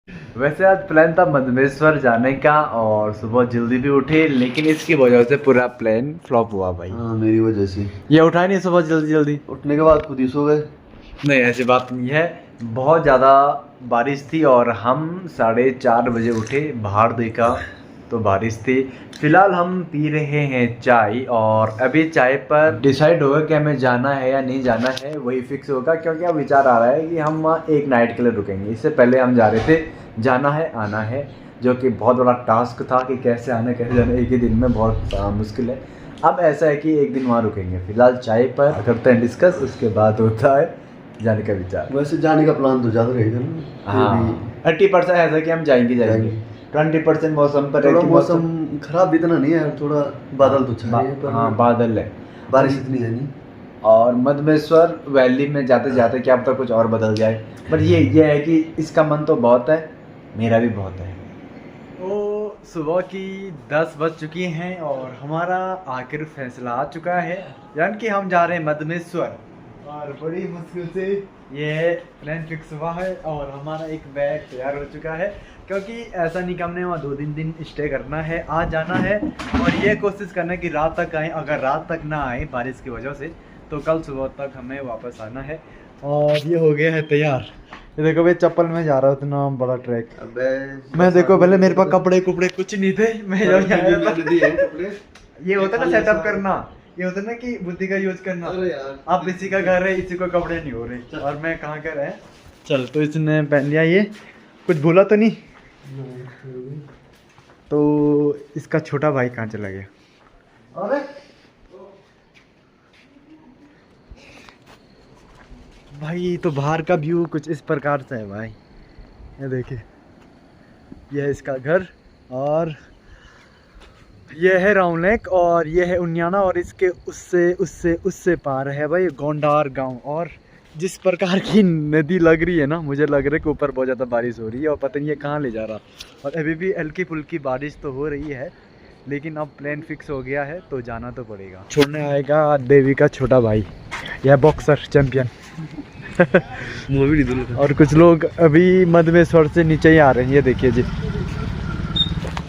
वैसे आज प्लान था मधमेश्वर जाने का और सुबह जल्दी भी उठे, लेकिन इसकी वजह से पूरा प्लान फ्लॉप हुआ भाई। हाँ मेरी वजह से। ये उठा नहीं सुबह जल्दी जल्दी, उठने के बाद खुद ही सो गए। नहीं ऐसी बात नहीं है। बहुत ज़्यादा बारिश थी और हम 4:30 बजे उठे, बाहर देखा तो बारिश थी। फिलहाल हम पी रहे हैं चाय और अभी चाय पर डिसाइड होगा कि हमें जाना है या नहीं जाना है, वही फिक्स होगा। क्योंकि अब विचार आ रहा है कि हम एक नाइट के लिए रुकेंगे। इससे पहले हम जा रहे थे जाना है आना है, जो कि बहुत बड़ा टास्क था कि कैसे आना कैसे जाना एक ही दिन में, बहुत मुश्किल है। अब ऐसा है कि एक दिन वहाँ रुकेंगे। फिलहाल चाय पर करते हैं डिस्कस, उसके बाद होता है जाने का विचार। वैसे जाने का प्लान तो ज़्यादा रहेगा ना। हाँ 30% ऐसा कि हम जाएंगे। 20% मौसम पर है थोड़ा कि मौसम खराब भी इतना नहीं है, थोड़ा बादल तो छा रही है पर हाँ बादल है, बारिश इतनी है नहीं। और मधमेश्वर वैली में जाते जाते क्या पता कुछ और बदल जाए। पर ये है कि इसका मन तो बहुत है, मेरा भी बहुत है। तो सुबह की 10 बज चुकी हैं और हमारा आखिर फैसला आ चुका है, यानी कि हम जा रहे हैं मधमेश्वर। और बड़ी मुश्किल से ये प्लान फिक्स हुआ है और हमारा एक बैग तैयार हो चुका है। क्योंकि ऐसा नहीं कि हमने वहाँ 2 दिन स्टे करना है, आज जाना है और ये कोशिश करना है कि रात तक आए। अगर रात तक ना आए बारिश की वजह से तो कल सुबह तक हमें वापस आना है। और ये हो गया है तैयार। ये देखो भाई, चप्पल में जा रहा हूँ, इतना बड़ा ट्रैक। मैं देखो पहले मेरे पास कपड़े कुछ नहीं थे, मैं ये होता ना सेटअप करना, ये होता ना कि बुद्धि का यूज करना। अब इसी का घर है, इसी को कपड़े नहीं हो रहे और मैं कहाँ कर रहे। चल तो इसने पहन लिया, ये कुछ बोला तो नहीं। तो इसका छोटा भाई कहाँ चला गया? अरे भाई तो बाहर का व्यू कुछ इस प्रकार से है भाई, ये देखिए, ये है इसका घर और ये है राउंड लेक और ये है उन्याना और इसके उससे पार है भाई गोंडार गांव। और जिस प्रकार की नदी लग रही है ना, मुझे लग रहा है कि ऊपर बहुत ज़्यादा बारिश हो रही है और पता नहीं ये कहाँ ले जा रहा। और अभी भी हल्की फुल्की बारिश तो हो रही है, लेकिन अब प्लान फिक्स हो गया है तो जाना तो पड़ेगा। छोड़ने आएगा देवी का छोटा भाई, यह बॉक्सर चैंपियन। और कुछ लोग अभी मधमेश्वर से नीचे ही आ रहे हैं, ये देखिए जी।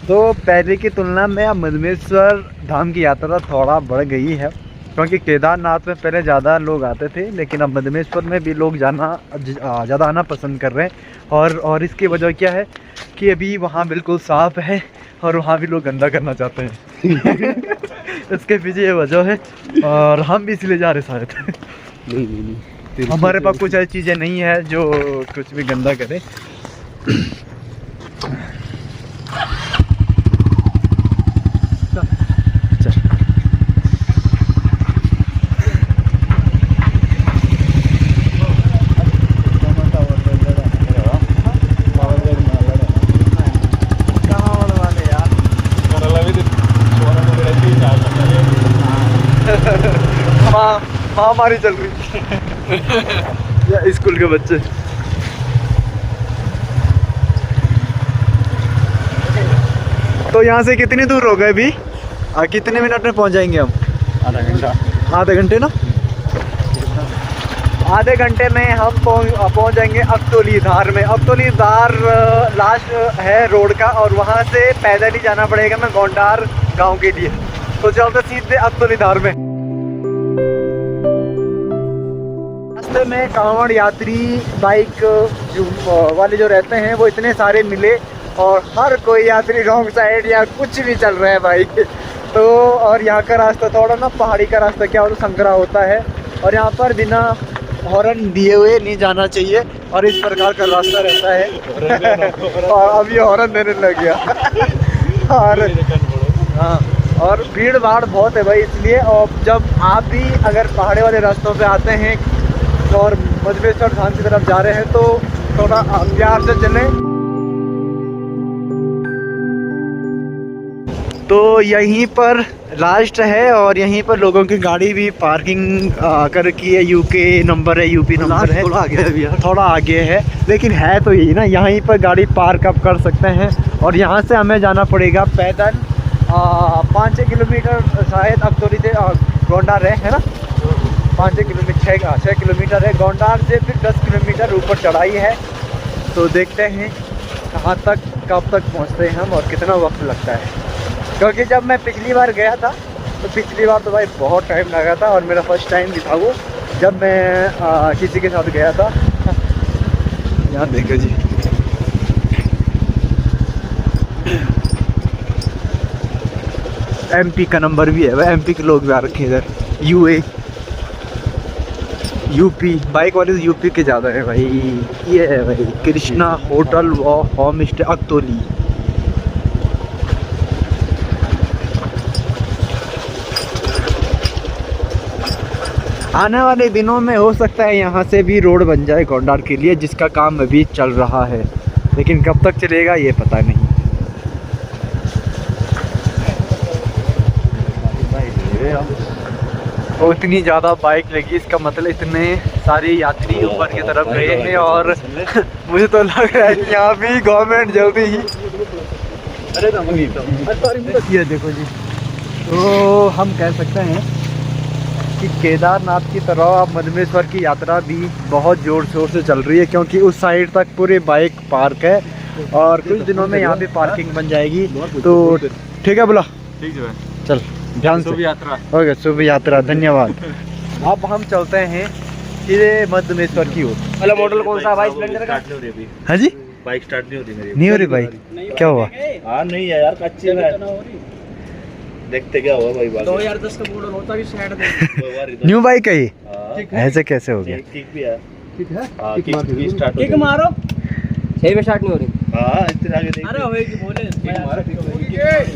तो पहले की तुलना में अब मधमेश्वर धाम की यात्रा थोड़ा बढ़ गई है, क्योंकि केदारनाथ में पहले ज़्यादा लोग आते थे, लेकिन अब मधमेश्वर में भी लोग ज़्यादा आना पसंद कर रहे हैं। और इसकी वजह क्या है कि अभी वहाँ बिल्कुल साफ़ है और वहाँ भी लोग गंदा करना चाहते हैं। इसके पीछे ये वजह है और हम भी इसलिए जा रहे शायद। नहीं, हमारे पास कुछ ऐसी चीज़ें नहीं है जो कुछ भी गंदा करे। महामारी चल रही या स्कूल के बच्चे। तो यहाँ से कितनी दूर हो गए अभी? कितने मिनट में पहुँच जाएंगे हम? आधा घंटा। आधे घंटे ना? आधे घंटे में हम पहुँच जाएंगे अकतौली धार में। अकतौली धार लास्ट है रोड का और वहाँ से पैदल ही जाना पड़ेगा मैं गोंडार गांव के लिए। तो चलते सीधे अकतौली धार में। रास्ते में कांवड़ यात्री बाइक वाले जो रहते हैं वो इतने सारे मिले और हर कोई यात्री रॉन्ग साइड या कुछ भी चल रहा है भाई। तो और यहाँ का रास्ता थोड़ा ना पहाड़ी का रास्ता क्या होता संकरा होता है और यहाँ पर बिना हॉर्न दिए हुए नहीं जाना चाहिए और इस प्रकार का रास्ता रहता है। और अब ये हॉर्न देने लग गया। और हाँ, और भीड़ भाड़ बहुत है भाई, इसलिए। और जब आप भी अगर पहाड़ी वाले रास्तों पे आते हैं और मधमेश्वर धाम की तरफ जा रहे हैं तो थोड़ा प्यार से चलें। तो यहीं पर लास्ट है और यहीं पर लोगों की गाड़ी भी पार्किंग कर रखी है। यूके नंबर है, यूपी नंबर है, थोड़ा आगे है, थोड़ा आगे है, लेकिन है तो यही ना, यहीं पर गाड़ी पार्क अप कर सकते हैं। और यहाँ से हमें जाना पड़ेगा पैदल 5-6 किलोमीटर शायद अकतौली से गोंडार है ना, 5-6 किलोमीटर 6 किलोमीटर है गोंडार से, फिर 10 किलोमीटर ऊपर चढ़ाई है। तो देखते हैं कहाँ तक कब तक पहुँचते हैं हम और कितना वक्त लगता है, क्योंकि जब मैं पिछली बार गया था तो पिछली बार तो भाई बहुत टाइम लगा था और मेरा फर्स्ट टाइम भी था वो, जब मैं किसी के साथ गया था। यहाँ देखो जी, एमपी का नंबर भी है भाई, एमपी के लोग भी आ रखे हैं इधर। यूपी बाइक वाले तो यूपी के ज़्यादा है भाई। ये है भाई कृष्णा होटल व होम स्टे अक्तोली। आने वाले दिनों में हो सकता है यहाँ से भी रोड बन जाए गोंडार के लिए, जिसका काम अभी चल रहा है, लेकिन कब तक चलेगा ये पता नहीं। और इतनी ज़्यादा बाइक लगी, इसका मतलब इतने सारे यात्री ऊपर की तरफ गए हैं और मुझे तो लग रहा है कि यहाँ भी गवर्नमेंट जल्दी ही। ये देखो जी, तो हम कह सकते हैं कि केदारनाथ की तरह अब मधमेश्वर की यात्रा भी बहुत ज़ोर शोर से चल रही है, क्योंकि उस साइड तक पूरे बाइक पार्क है और कुछ दिनों में यहाँ भी पार्किंग बन जाएगी। तो ठीक है बोला, ठीक है चल ध्यान से। शुभ यात्रा। ओके, शुभ यात्रा, धन्यवाद। अब हम चलते हैं सीधे मधमेश्वर की ओर। वाला मॉडल कौन सा भाई? स्प्लेंडर का? हाँ जी, बाइक स्टार्ट नहीं हो रही मेरी। नहीं हो रही बाइक, क्या हुआ? हाँ नहीं है यार, कच्ची है। देखते क्या हुआ भाई। 2010 का मॉडल होता भी साइड में। न्यू बाइक है ये, हाँ, ऐसे कैसे हो गया? किक भी है। ठीक है, हाँ, किक मार किक स्टार्ट हो किक गई। मारो, सही में स्टार्ट नहीं हो रही। हाँ इतने आगे देख। अरे होएगी बोले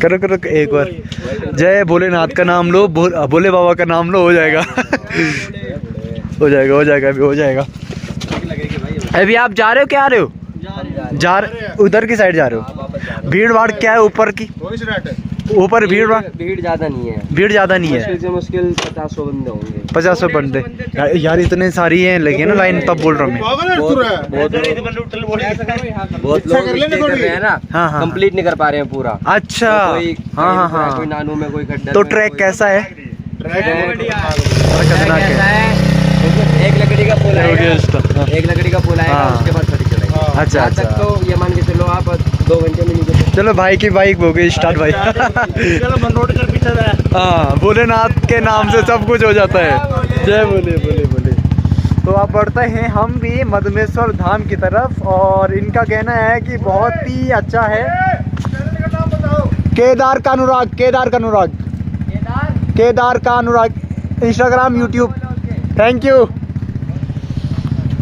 करो करो एक बार, जय भोलेनाथ का नाम लो, भोले बाबा का नाम लो, हो जाएगा। हो जाएगा, हो जाएगा, अभी हो जाएगा। अभी आप जा रहे हो क्या आ रहे हो? जा रहे, उधर की साइड जा रहे हो? भीड़ भाड़ क्या है ऊपर की? ऊपर भीड़ भाड़? भीड़ ज्यादा नहीं है, भीड़ ज्यादा नहीं है, मुश्किल से मुश्किल 50 बंदे होंगे। 50 बंदे यार, इतने सारी हैं लगे ना लाइन, तब बोल रहा हूँ मैं। बहुत लोग stay कर रहे हैं ना, हाँ हाँ, कंप्लीट नहीं कर पा रहे हैं पूरा। अच्छा, तो कोई हाँ हाँ हाँ। कोई नानू में, कोई खड्डा तो में, ट्रैक कोई- कैसा है? खतरनाक है। एक लकड़ी का पुल आएगा, हाँ। एक लकड़ी का पुल आएगा, हाँ। उसके बाद खड़ी चढ़ाई। अच्छा यहाँ तक अच्छा, तो ये मान के चलो आप 2 घंटे में निकल। चलो भाई की बाइक हो गई स्टार्ट भाई। हाँ, भोलेनाथ के नाम से सब कुछ हो जाता है। जय बोले बोले बोले। तो अब बढ़ते हैं हम भी मधमेश्वर धाम की तरफ, और इनका कहना है कि बहुत ही अच्छा है। केदार का अनुराग, केदार का अनुराग, केदार का अनुराग, इंस्टाग्राम यूट्यूब, थैंक यू।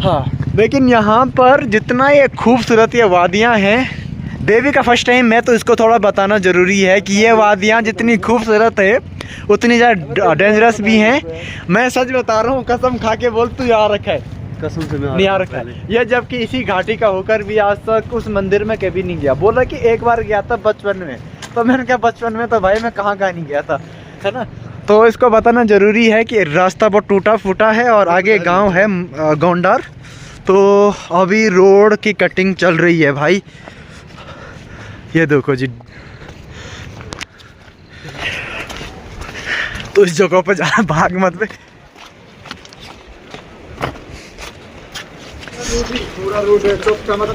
हाँ, लेकिन यहाँ पर जितना ये खूबसूरत ये वादियाँ हैं, देवी का फर्स्ट टाइम है तो इसको थोड़ा बताना ज़रूरी है कि ये वादियाँ जितनी खूबसूरत है उतनी ज़्यादा डेंजरस भी हैं। मैं सच बता रहा हूँ, कसम खा के बोल, तू यहाँ रखा है, कसम से मैं नहीं आ रखा है ये, जबकि इसी घाटी का होकर भी आज तक उस मंदिर में कभी नहीं गया। बोला कि एक बार गया था बचपन में, तो मैंने कहा बचपन में तो भाई मैं कहाँ नहीं गया था, है ना। तो इसको बताना ज़रूरी है कि रास्ता बहुत टूटा फूटा है और आगे गांव है गोंडार। तो अभी रोड की कटिंग चल रही है भाई, ये देखो जी। तो इस जगह पर जाना, भाग मत पे।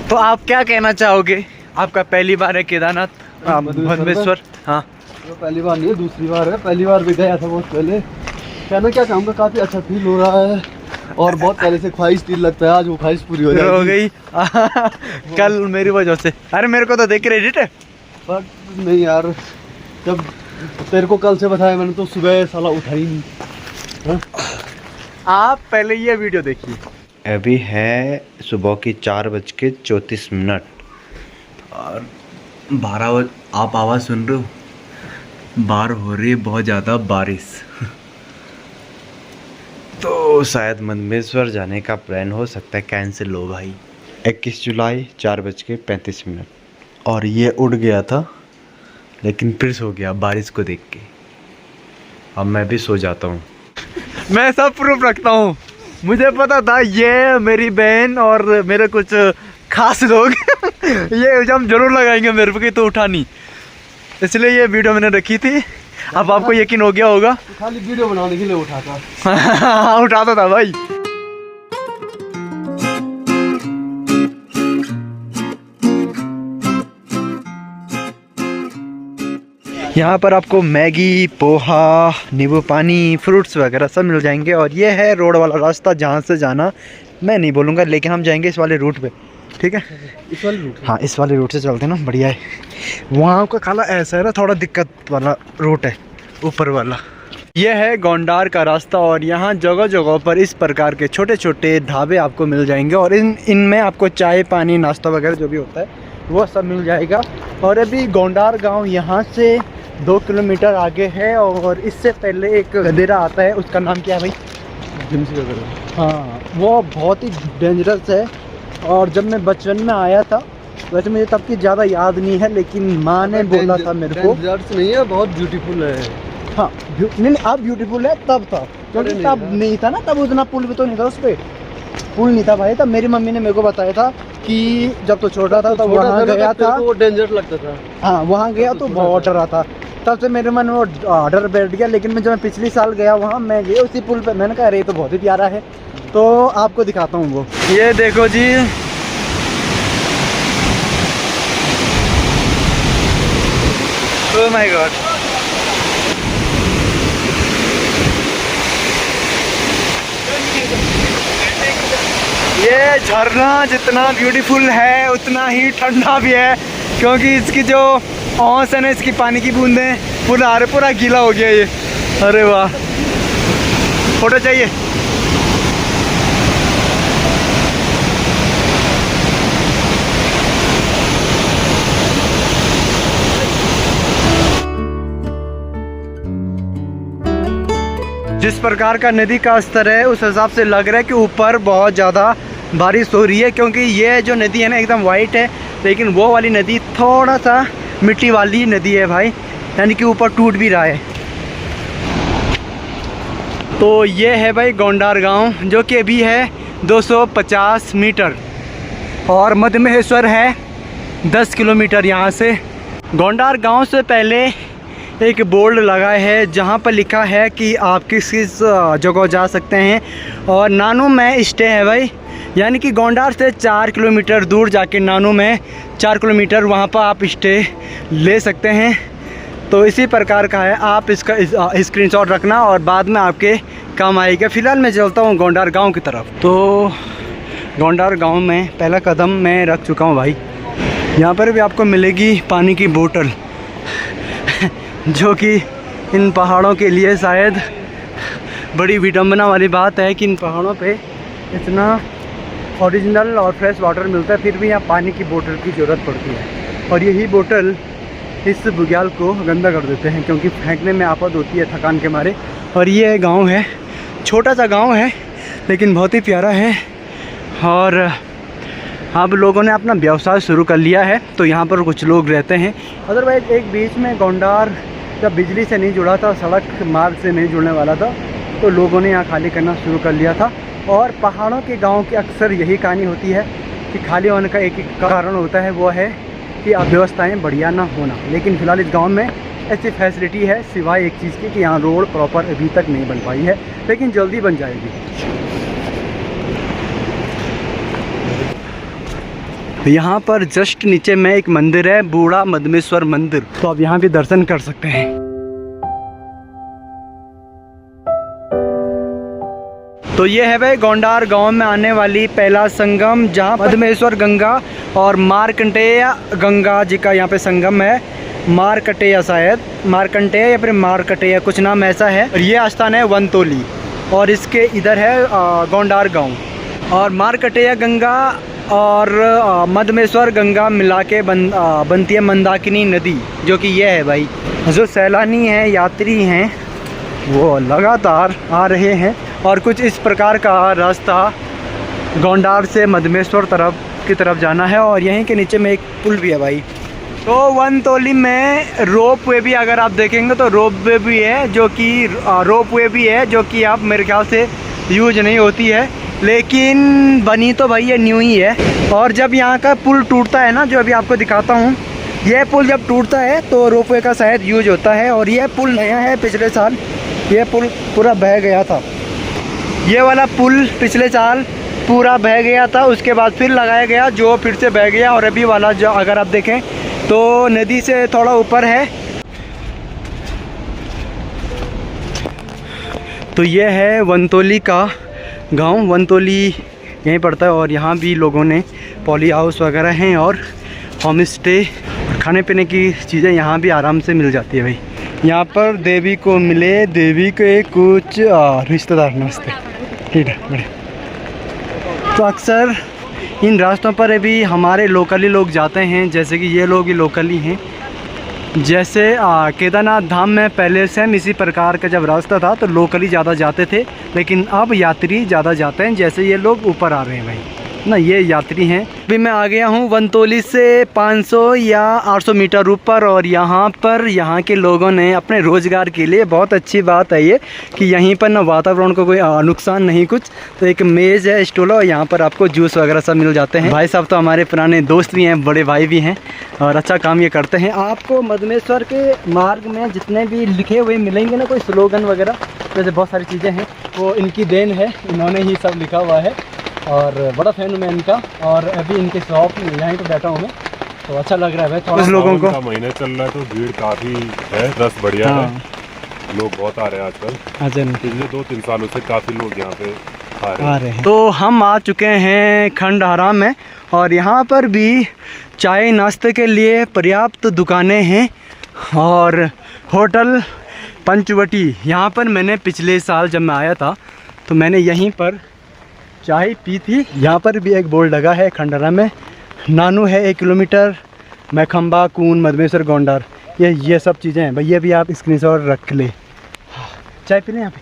तो आप क्या कहना चाहोगे? आपका पहली बार है केदारनाथ मधमेश्वर? हाँ, तो पहली बार नहीं है, दूसरी बार है। पहली बार भी गया था बहुत पहले। कहना क्या चाहूँगा, काफ़ी अच्छा फील हो रहा है और बहुत पहले से ख्वाहिश थी, लगता है आज वो ख्वाहिश पूरी हो गई। कल मेरी वजह से, अरे मेरे को तो देख क्रेडिट है, पर नहीं यार, जब तेरे को कल से बताया मैंने तो सुबह साला उठा ही नहीं। हाँ? आप पहले ये वीडियो देखिए। अभी है सुबह की 4:34 और 12 आप आवाज़ सुन रहे हो, बाहर हो रही है बहुत ज़्यादा बारिश। तो शायद मधमेश्वर जाने का प्लान हो सकता है कैंसिल हो भाई। 21 जुलाई 4:35 और ये उड़ गया था, लेकिन फिर सो गया बारिश को देख के। अब मैं भी सो जाता हूँ। मैं सब प्रूफ रखता हूँ, मुझे पता था ये मेरी बहन और मेरे कुछ खास लोग ये इल्जाम जरूर लगाएंगे मेरे पे कि तो उठा नहीं, इसलिए ये वीडियो मैंने रखी थी। अब आपको यकीन हो गया होगा। खाली वीडियो बनाने के लिए उठाता। उठाता था भाई। यहाँ पर आपको मैगी, पोहा, नींबू पानी, फ्रूट्स वगैरह सब मिल जाएंगे। और ये है रोड वाला रास्ता जहाँ से जाना मैं नहीं बोलूँगा, लेकिन हम जाएंगे इस वाले रूट पे, ठीक है? इस वाले रूट? हाँ, इस वाले रूट से चलते हैं ना, बढ़िया है। वहाँ का खाला ऐसा है ना, थोड़ा दिक्कत वाला रूट है, ऊपर वाला। यह है गोंडार का रास्ता और यहाँ जगह जगह पर इस प्रकार के छोटे छोटे ढाबे आपको मिल जाएंगे और इनमें आपको चाय, पानी, नाश्ता वगैरह जो भी होता है वो सब मिल जाएगा। और अभी गोंडार गांव यहाँ से 2 किलोमीटर आगे है और इससे पहले एक गदेरा आता है, उसका नाम क्या है भाई? जिम्सी वगैरह। हाँ, वो बहुत ही डेंजरस है। और जब मैं बचपन में आया था, वैसे मुझे तब की ज़्यादा याद नहीं है, लेकिन माँ ने बोला था मेरे को। डेंजरस नहीं है, बहुत ब्यूटीफुल है। हाँ, नहीं अब ब्यूटीफुल है, तब था, क्योंकि तब नहीं था ना, तब उतना पुल भी तो नहीं था, उस पर पुल नहीं था भाई। तब मेरी मम्मी ने मेरे को बताया था कि जब तो छोटा था तब वहाँ गया था, वो डेंजर लगता था। हाँ, वहाँ गया तो बहुत डरा था, तब से मेरे मन में वो डर बैठ गया। लेकिन मैं जब मैं पिछले साल गया वहाँ, मैं गया उसी पुल पे, मैंने कहा अरे तो बहुत ही प्यारा है, तो आपको दिखाता हूँ वो। ये देखो जी, ओह माय गॉड, ये झरना जितना ब्यूटीफुल है उतना ही ठंडा भी है, क्योंकि इसकी जो औंस है ना, इसकी पानी की बूंदें पूरा गीला हो गया ये। अरे वाह, फोटो चाहिए? जिस प्रकार का नदी का स्तर है उस हिसाब से लग रहा है कि ऊपर बहुत ज़्यादा बारिश हो रही है, क्योंकि ये जो नदी है ना एकदम वाइट है, लेकिन वो वाली नदी थोड़ा सा मिट्टी वाली नदी है भाई, यानी कि ऊपर टूट भी रहा है। तो ये है भाई गोंडार गांव, जो कि अभी है 250 मीटर और मध्य महेश्वर है 10 किलोमीटर यहाँ से। गोंडार गांव से पहले एक बोर्ड लगा है जहाँ पर लिखा है कि आप किस किस जगह जा सकते हैं, और नानू में स्टे है भाई, यानी कि गोंडार से 4 किलोमीटर दूर जाके नानू में 4 किलोमीटर वहाँ पर आप स्टे ले सकते हैं। तो इसी प्रकार का है, आप इसका स्क्रीनशॉट रखना और बाद में आपके काम आएगा। फ़िलहाल मैं चलता हूँ गोंडार गांव की तरफ। तो गोंडार गांव में पहला कदम मैं रख चुका हूँ भाई। यहाँ पर भी आपको मिलेगी पानी की बोतल जो कि इन पहाड़ों के लिए शायद बड़ी विडंबना वाली बात है कि इन पहाड़ों पे इतना ओरिजिनल और फ्रेश वाटर मिलता है, फिर भी यहाँ पानी की बोतल की ज़रूरत पड़ती है। और यही बोतल इस बुग्याल को गंदा कर देते हैं, क्योंकि फेंकने में आफत होती है थकान के मारे। और ये गांव है, छोटा सा गांव है लेकिन बहुत ही प्यारा है। और अब लोगों ने अपना व्यवसाय शुरू कर लिया है, तो यहाँ पर कुछ लोग रहते हैं। अदरवाइज़ एक बीच में गोंडार जब बिजली से नहीं जुड़ा था, सड़क मार्ग से नहीं जुड़ने वाला था, तो लोगों ने यहाँ खाली करना शुरू कर लिया था। और पहाड़ों के गांव की अक्सर यही कहानी होती है कि खाली होने का एक ही कारण होता है, वो है कि अव्यवस्थाएँ बढ़िया ना होना। लेकिन फ़िलहाल इस गाँव में ऐसी फैसिलिटी है, सिवाय एक चीज़ की कि यहाँ रोड प्रॉपर अभी तक नहीं बन पाई है, लेकिन जल्दी बन जाएगी। यहाँ पर जस्ट नीचे में एक मंदिर है, बूढ़ा मदमेश्वर मंदिर, तो आप यहाँ भी दर्शन कर सकते हैं। तो ये है भाई गोंडार गांव में आने वाली पहला संगम, जहाँ मदमेश्वर गंगा और मार्कंडेय गंगा जी का यहाँ पे संगम है। मार्कंडेय, शायद मार्कंडेय या फिर मार्कंडेय, कुछ नाम ऐसा है। और ये स्थान है वनतोली और इसके इधर है गोंडार गांव। और मार्कंडेय गंगा और मदमेश्वर गंगा मिला के बनती है मंदाकिनी नदी, जो कि ये है भाई। जो सैलानी हैं, यात्री हैं, वो लगातार आ रहे हैं। और कुछ इस प्रकार का रास्ता गोंडार से मदमेश्वर की तरफ जाना है। और यहीं के नीचे में एक पुल भी है भाई। तो वनतोली में रोप वे भी, अगर आप देखेंगे तो रोप वे भी है, जो कि आप मेरे ख्याल से यूज नहीं होती है, लेकिन बनी तो भाई ये न्यू ही है। और जब यहाँ का पुल टूटता है ना, जो अभी आपको दिखाता हूँ, यह पुल जब टूटता है तो रोपवे का शायद यूज होता है। और यह पुल नया है, पिछले साल यह पुल पूरा बह गया था। ये वाला पुल पिछले साल पूरा बह गया था, उसके बाद फिर लगाया गया, जो फिर से बह गया। और अभी वाला जो अगर आप देखें तो नदी से थोड़ा ऊपर है। तो ये है वनतोली का गांव, वनतोली यहीं पड़ता है और यहाँ भी लोगों ने पॉली हाउस वगैरह हैं और होम स्टे, खाने पीने की चीज़ें यहाँ भी आराम से मिल जाती है भाई। यहाँ पर देवी को मिले, देवी के कुछ रिश्तेदार, नमस्ते, ठीक है बढ़िया। तो अक्सर इन रास्तों पर भी हमारे लोकली लोग जाते हैं, जैसे कि ये लोग ही लोकली हैं। जैसे केदारनाथ धाम में पहले से इसी प्रकार का जब रास्ता था तो लोकली ज़्यादा जाते थे, लेकिन अब यात्री ज़्यादा जाते हैं। जैसे ये लोग ऊपर आ रहे हैं भाई ना, ये यात्री हैं। अभी मैं आ गया हूँ वनतोली से 500 या 800 मीटर ऊपर और यहाँ पर यहाँ के लोगों ने अपने रोज़गार के लिए, बहुत अच्छी बात है ये कि यहीं पर ना वातावरण को कोई नुकसान नहीं कुछ, तो एक मेज़ है, स्टूल है और यहाँ पर आपको जूस वगैरह सब मिल जाते हैं। भाई साहब तो हमारे पुराने दोस्त भी हैं, बड़े भाई भी हैं और अच्छा काम ये करते हैं। आपको मधमेश्वर के मार्ग में जितने भी लिखे हुए मिलेंगे ना कोई स्लोगन वगैरह, जैसे बहुत सारी चीज़ें हैं, वो इनकी देन है, इन्होंने ही सब लिखा हुआ है और बड़ा फैन हूँ मैं इनका। और अभी इनके शॉप यहीं पर बैठा हूँ मैं, तो अच्छा लग रहा है भाई। थोड़ा कुछ लोगों को महीने चल रहा है तो भीड़ काफ़ी है, रस बढ़िया है, लोग बहुत आ रहे हैं आजकल। अच्छा, पिछले 2-3 सालों से काफ़ी लोग यहाँ पे आ रहे हैं। तो हम आ चुके हैं खंडहरा में और यहाँ पर भी चाय नाश्ते के लिए पर्याप्त दुकानें हैं और होटल पंचवटी। यहाँ पर मैंने पिछले साल जब मैं आया था तो मैंने यहीं पर चाय पी थी। यहाँ पर भी एक बोर्ड लगा है खंडहरा में, नानू है 1 किलोमीटर, मैखंबा, कून, मधमेश्वर, गोंडार, ये सब चीज़ें हैं भाई। ये भी आप स्क्रीनशॉट रख ले। चाय पी लें यहाँ पे,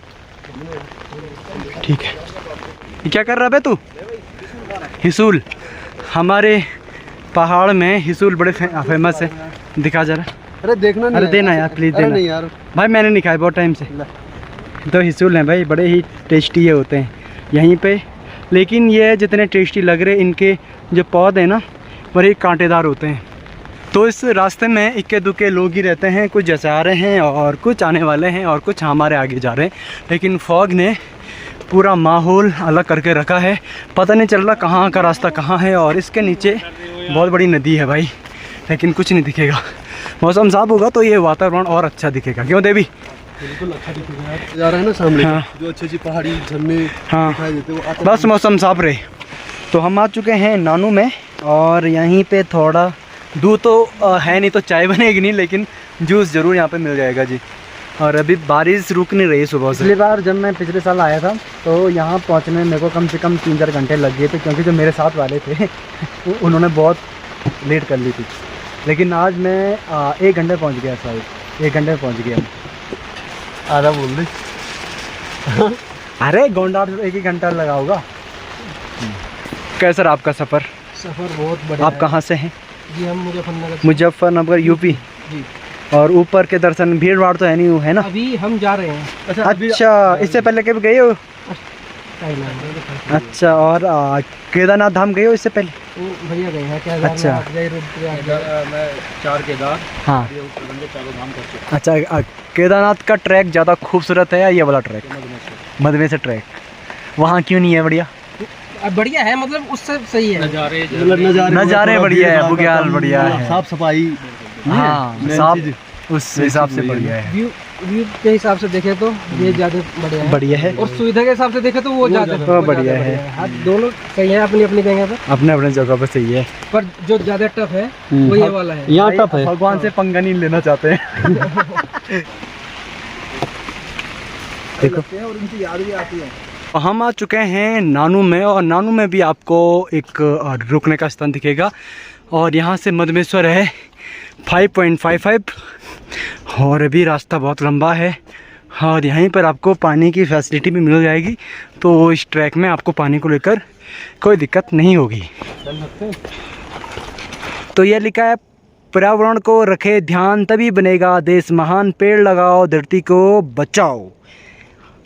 ठीक है। ये क्या कर रहा है तू? हिसूल, हमारे पहाड़ में हिसूल बड़े फेमस है, दिखा जरा। अरे देखना नहीं, अरे देना यार प्लीज़ देना। नहीं यार भाई मैंने नहीं खाया बहुत टाइम से। तो हिसूल हैं भाई, बड़े ही टेस्टी ये होते हैं यहीं पे, लेकिन ये जितने टेस्टी लग रहे इनके जो पौधे हैं ना बड़े कांटेदार होते हैं। तो इस रास्ते में इक्के दुक्के लोग ही रहते हैं, कुछ जैसे आ रहे हैं और कुछ आने वाले हैं और कुछ हमारे आगे जा रहे हैं, लेकिन फॉग ने पूरा माहौल अलग करके रखा है, पता नहीं चल रहा कहाँ का रास्ता कहाँ है। और इसके नीचे बहुत बड़ी नदी है भाई, लेकिन कुछ नहीं दिखेगा। मौसम साफ होगा तो ये वातावरण और अच्छा दिखेगा, क्यों देवी? बिल्कुल अच्छा दिखेगा यार, जा रहा है ना सामने। हाँ। जो अच्छी अच्छी पहाड़ी झरने हाँ, दिखाई देते वो आते बस मौसम साफ रहे। तो हम आ चुके हैं नानू में और यहीं पे थोड़ा दूध तो है नहीं तो चाय बनेगी नहीं, लेकिन जूस ज़रूर यहाँ पे मिल जाएगा जी। और अभी बारिश रुक नहीं रही सुबह से। पिछली बार जब मैं पिछले साल आया था तो यहाँ पहुँचने में मेरे को कम से कम 3-4 घंटे लग गए थे, क्योंकि जो मेरे साथ वाले थे उन्होंने बहुत लेट कर ली थी। लेकिन आज मैं 1 घंटे पहुँच गया, शायद 1 घंटे में पहुँच गया। आधा बोल रही। अरे गोंडार 1 घंटा लगा होगा। कैसा रहा आपका सफ़र? सफ़र बहुत बढ़िया। आप कहाँ से हैं? जी हम मुजफ्फरनगर। मुजफ्फरनगर यूपी जी। और ऊपर के दर्शन भीड़ भाड़ तो है नहीं, है ना? अभी हम जा रहे हैं। अच्छा, इससे पहले कभी गए हो? अच्छा, और केदारनाथ धाम गए हो इससे पहले? भैया गए हैं क्या? अच्छा, मैं 4 केदार, हाँ, चारों धाम कर चुका। अच्छा, केदारनाथ का ट्रैक ज़्यादा खूबसूरत है या ये वाला ट्रैक मधमेश्वर ट्रैक? वहाँ क्यों नहीं है बढ़िया? बढ़िया है, मतलब उससे सही है। नज़ारे बढ़िया है, बुग्याल बढ़िया है, साफ सफाई, हाँ साफ, उस हिसाब से बढ़िया है। व्यू के हिसाब से देखे तो ये ज़्यादा बढ़िया है, और सुविधा के हिसाब से देखे तो वो ज़्यादा बढ़िया है। हाँ, दोनों सही है अपनी अपनी जगह पर, अपने अपने जगह पर सही है। पर जो ज़्यादा टफ है वो ये वाला है। यहाँ टफ है, भगवान से पंगा नहीं लेना चाहते हैं। देखो, और उनकी याद भी आती है। हम आ चुके हैं नानू में और नानू में भी आपको एक रुकने का स्थान दिखेगा और यहाँ से मधमेश्वर है 5.55 और अभी रास्ता बहुत लंबा है और यहीं पर आपको पानी की फैसिलिटी भी मिल जाएगी, तो इस ट्रैक में आपको पानी को लेकर कोई दिक्कत नहीं होगी। तो ये लिखा है, पर्यावरण को रखे ध्यान तभी बनेगा देश महान, पेड़ लगाओ धरती को बचाओ।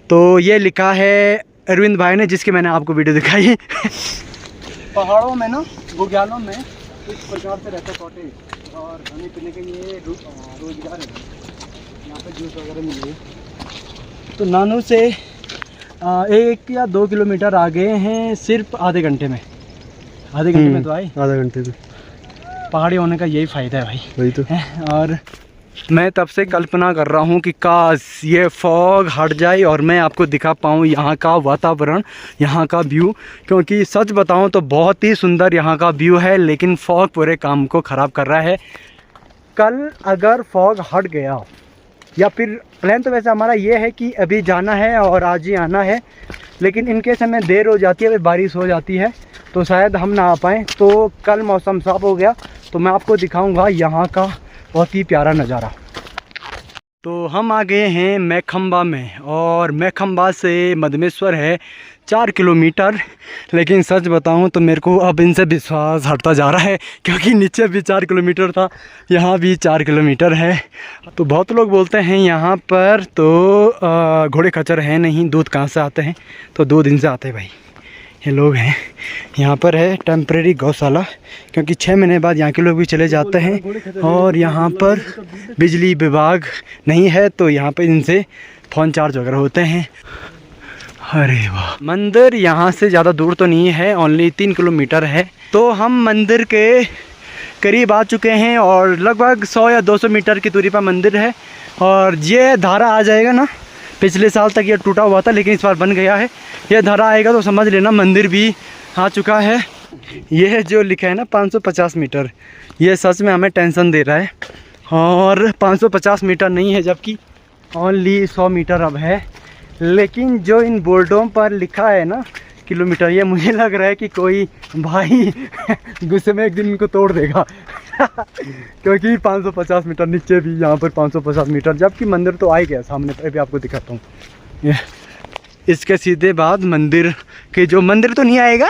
तो ये लिखा है अरविंद भाई ने, जिसकी मैंने आपको वीडियो दिखाई। पहाड़ों में ना, बुग्यालों में इस प्रकार से रहता कॉटेज और खाने पीने के लिए रोजगार है। यहाँ पे जूस वगैरह मिलेगी। तो नानू से 1 या 2 किलोमीटर आगे हैं, सिर्फ आधे घंटे में। आधे घंटे में तो आए, आधा घंटे में। पहाड़ी होने का यही फ़ायदा है भाई, वही तो। और मैं तब से कल्पना कर रहा हूँ कि काश ये फॉग हट जाए और मैं आपको दिखा पाऊँ यहाँ का वातावरण, यहाँ का व्यू। क्योंकि सच बताऊँ तो बहुत ही सुंदर यहाँ का व्यू है, लेकिन फॉग पूरे काम को ख़राब कर रहा है। कल अगर फॉग हट गया, या फिर प्लान तो वैसे हमारा ये है कि अभी जाना है और आज ही आना है, लेकिन इनके समय देर हो जाती है, बारिश हो जाती है तो शायद हम ना आ पाएँ। तो कल मौसम साफ़ हो गया तो मैं आपको दिखाऊंगा यहाँ का बहुत ही प्यारा नज़ारा। तो हम आ गए हैं मैखंबा में, और मैखंबा से मधमेश्वर है 4 किलोमीटर। लेकिन सच बताऊं तो मेरे को अब इनसे विश्वास हटता जा रहा है, क्योंकि नीचे भी 4 किलोमीटर था, यहाँ भी 4 किलोमीटर है। तो बहुत लोग बोलते हैं यहाँ पर तो घोड़े खच्चर हैं नहीं, दूध कहाँ से आते हैं, तो 2 दिन से आते हैं भाई। ये लोग हैं, यहाँ पर है टेम्परेरी गौशाला, क्योंकि 6 महीने बाद यहाँ के लोग भी चले जाते हैं। और यहाँ पर बिजली विभाग नहीं है तो यहाँ पर इनसे फ़ोन चार्ज वगैरह होते हैं। अरे वाह, मंदिर यहाँ से ज़्यादा दूर तो नहीं है, ओनली 3 किलोमीटर है। तो हम मंदिर के करीब आ चुके हैं और लगभग 100 या 200 मीटर की दूरी पर मंदिर है। और ये धारा आ जाएगा ना, पिछले साल तक ये टूटा हुआ था लेकिन इस बार बन गया है। ये धारा आएगा तो समझ लेना मंदिर भी आ चुका है। ये जो लिखा है ना 550 मीटर, ये सच में हमें टेंशन दे रहा है। और 550 मीटर नहीं है, जबकि ओनली 100 मीटर अब है। लेकिन जो इन बोर्डों पर लिखा है ना किलोमीटर, ये मुझे लग रहा है कि कोई भाई गुस्से में एक दिन इनको तोड़ देगा क्योंकि 550 मीटर नीचे भी यहाँ पर 550 मीटर, जबकि मंदिर तो आ ही गया सामने पर। भी आपको दिखाता हूँ, ये इसके सीधे बाद मंदिर के, जो मंदिर तो नहीं आएगा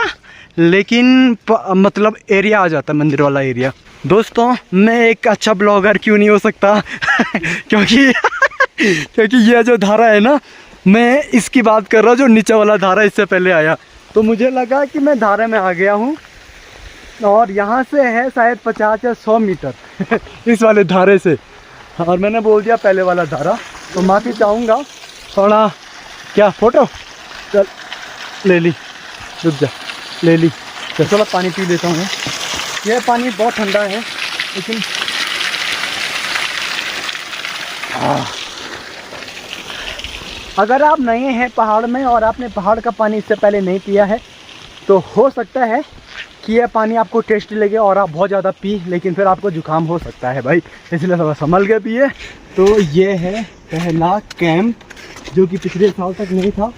लेकिन मतलब एरिया आ जाता है, मंदिर वाला एरिया। दोस्तों मैं एक अच्छा ब्लॉगर क्यों नहीं हो सकता क्योंकि क्योंकि ये जो धारा है ना, मैं इसकी बात कर रहा हूँ, जो नीचे वाला धारा इससे पहले आया। तो मुझे लगा कि मैं धारा में आ गया हूँ, और यहाँ से है शायद 50 या 100 मीटर इस वाले धारे से, और मैंने बोल दिया पहले वाला धारा। तो माफ़ी चाहूँगा थोड़ा। क्या फ़ोटो? चल ले ली, रुक जा, ले ली। चलो पानी पी लेता हूँ। यह पानी बहुत ठंडा है, लेकिन अगर आप नए हैं पहाड़ में और आपने पहाड़ का पानी इससे पहले नहीं पिया है, तो हो सकता है कि यह पानी आपको टेस्टी लगे और आप बहुत ज़्यादा पी, लेकिन फिर आपको जुकाम हो सकता है भाई, इसलिए थोड़ा संभल के पिए। तो ये है पहला कैंप, जो कि पिछले साल तक नहीं था,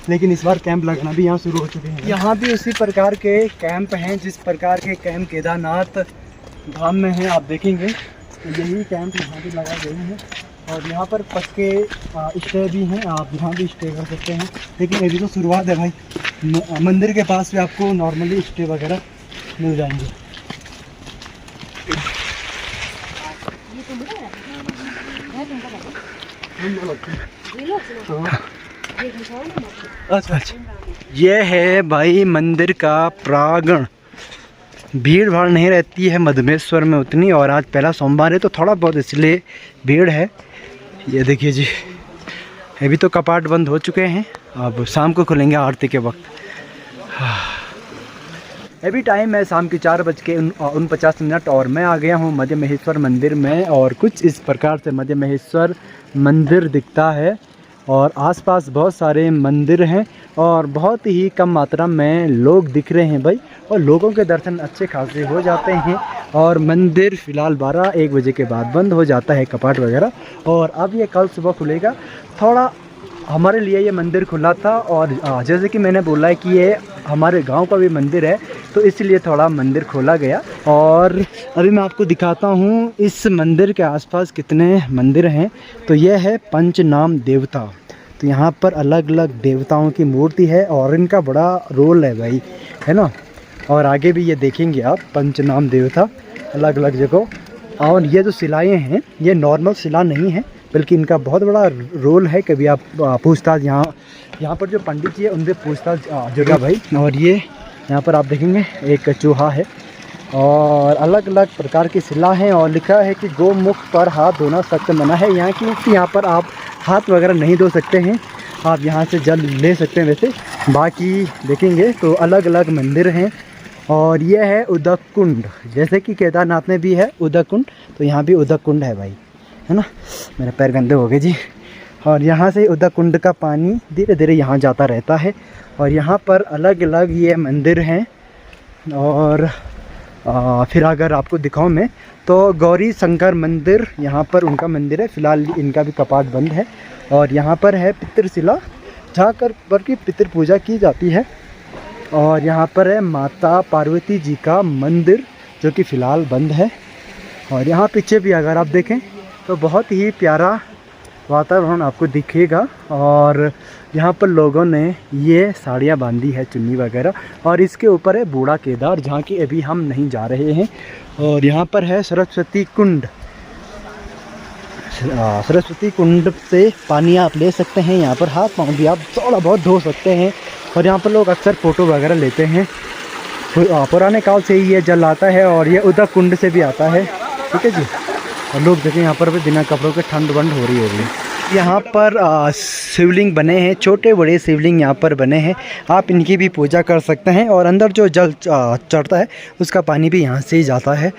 लेकिन इस बार कैंप लगना भी यहाँ शुरू हो चुके हैं। यहाँ भी उसी प्रकार के कैंप हैं जिस प्रकार के कैंप केदारनाथ धाम में हैं। आप देखेंगे तो यही कैंप यहाँ भी लगाए गए हैं, और यहाँ पर पक्के स्टे भी हैं, आप यहाँ भी स्टे कर सकते हैं। लेकिन अभी तो शुरुआत है भाई, मंदिर के पास भी आपको नॉर्मली स्टे वगैरह मिल जाएंगे। अच्छा, ये है भाई मंदिर का प्रांगण। भीड़ भाड़ नहीं रहती है मधमेश्वर में उतनी, और आज पहला सोमवार है तो थोड़ा बहुत इसलिए भीड़ है। ये देखिए जी, अभी तो कपाट बंद हो चुके हैं, अब शाम को खुलेंगे आरती के वक्त। अभी टाइम है शाम के 4:49, और मैं आ गया हूँ मध्य महेश्वर मंदिर में। और कुछ इस प्रकार से मध्य महेश्वर मंदिर दिखता है, और आसपास बहुत सारे मंदिर हैं और बहुत ही कम मात्रा में लोग दिख रहे हैं भाई, और लोगों के दर्शन अच्छे खासे हो जाते हैं। और मंदिर फ़िलहाल 12-1 बजे के बाद बंद हो जाता है कपाट वगैरह, और अब ये कल सुबह खुलेगा। थोड़ा हमारे लिए ये मंदिर खुला था, और जैसे कि मैंने बोला है कि ये हमारे गांव का भी मंदिर है, तो इसलिए थोड़ा मंदिर खोला गया। और अभी मैं आपको दिखाता हूँ इस मंदिर के आसपास कितने मंदिर हैं। तो यह है पंचनाम देवता, तो यहाँ पर अलग अलग देवताओं की मूर्ति है, और इनका बड़ा रोल है भाई, है ना। और आगे भी ये देखेंगे आप, पंचनाम देवता अलग अलग जगह। और ये जो शिलाएँ हैं, ये नॉर्मल शिला नहीं है, बल्कि इनका बहुत बड़ा रोल है। कभी आप पूछताछ यहाँ पर जो पंडित जी है उनसे पूछताछ जगह भाई। और ये यहाँ पर आप देखेंगे एक चूहा है, और अलग अलग प्रकार की शिला हैं, और लिखा है कि गोमुख पर हाथ धोना सख्त मना है। यहाँ पर आप हाथ वगैरह नहीं धो सकते हैं, आप यहाँ से जल ले सकते हैं। वैसे बाकी देखेंगे तो अलग अलग मंदिर हैं। और यह है उदक कुंड, जैसे कि केदारनाथ में भी है उदक कुंड, तो यहाँ भी उदक कुंड है भाई, है ना। मेरे पैर गंदे हो गए जी। और यहाँ से उधर कुंड का पानी धीरे धीरे यहाँ जाता रहता है। और यहाँ पर अलग अलग ये मंदिर हैं। और फिर अगर आपको दिखाऊं मैं तो गौरी शंकर मंदिर यहाँ पर उनका मंदिर है। फ़िलहाल इनका भी कपाट बंद है। और यहाँ पर है पितृशिला जहाँ पर की पितृ पूजा की जाती है। और यहाँ पर है माता पार्वती जी का मंदिर जो कि फ़िलहाल बंद है। और यहाँ पीछे भी अगर आप देखें तो बहुत ही प्यारा वातावरण आपको दिखेगा। और यहाँ पर लोगों ने ये साड़ियाँ बांधी है, चुन्नी वगैरह। और इसके ऊपर है बूढ़ा केदार जहाँ की अभी हम नहीं जा रहे हैं। और यहाँ पर है सरस्वती कुंड। सरस्वती कुंड से पानी आप ले सकते हैं। यहाँ पर हाथ पाँव भी आप थोड़ा बहुत धो सकते हैं। और यहाँ पर लोग अक्सर फ़ोटो वगैरह लेते हैं। पुराने काल से ही ये जल आता है और ये उधर कुंड से भी आता है। ठीक है जी। और लोग देखें यहाँ पर भी बिना कपड़ों के ठंड वंड हो रही होगी। यहाँ पर शिवलिंग बने हैं, छोटे बड़े शिवलिंग यहाँ पर बने हैं। आप इनकी भी पूजा कर सकते हैं। और अंदर जो जल चढ़ता है उसका पानी भी यहाँ से ही जाता है।